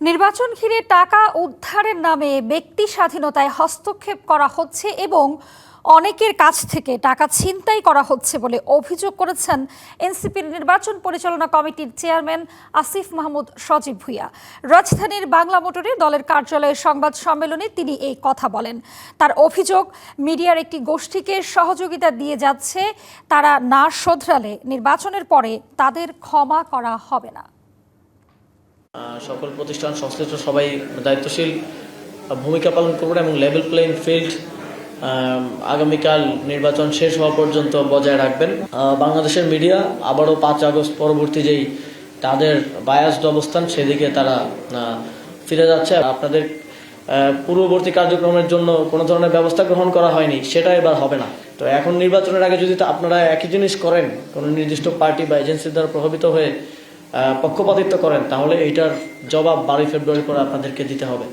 নির্বাচন ঘিরে টাকা উদ্ধারের নামে ব্যক্তি স্বাধীনতায় হস্তক্ষেপ করা হচ্ছে এবং অনেকের কাছ থেকে টাকা ছিনতাই করা হচ্ছে বলে অভিযোগ করেছেন এনসিপির নির্বাচন পরিচালনা কমিটির চেয়ারম্যান আসিফ মাহমুদ সজীব ভুঁইয়া। রাজধানীর বাংলা মোটরে দলের কার্যালয়ে সংবাদ সম্মেলনে তিনি এই কথা বলেন। তার অভিযোগ, মিডিয়ার একটি গোষ্ঠীকে সহযোগিতা দিয়ে যাচ্ছে, তারা না শোধরালে নির্বাচনের পরে তাদের ক্ষমা করা হবে না। সকল প্রতিষ্ঠান সংশ্লিষ্ট সবাই দায়িত্বশীল ভূমিকা পালন করবেন এবং লেভেল প্লেইং ফিল্ড আগামীকাল নির্বাচন শেষ হওয়া পর্যন্ত বজায় রাখবেন। বাংলাদেশের মিডিয়া আবারও 5 আগস্ট পরবর্তী যেই তাদের বায়াসড অবস্থান সেদিকে তারা ফিরে যাচ্ছে। আপনাদের পূর্ববর্তী কার্যক্রমের জন্য কোনো ধরনের ব্যবস্থা গ্রহণ করা হয়নি, সেটা এবার হবে না। তো এখন নির্বাচনের আগে যদি আপনারা একই জিনিস করেন, কোনো নির্দিষ্ট পার্টি বা এজেন্সির দ্বারা প্রভাবিত হয়ে পক্ষপাতিত্ব করেন, তাহলে এইটার জবাব 12 ফেব্রুয়ারি পরে আপনাদেরকে দিতে হবে।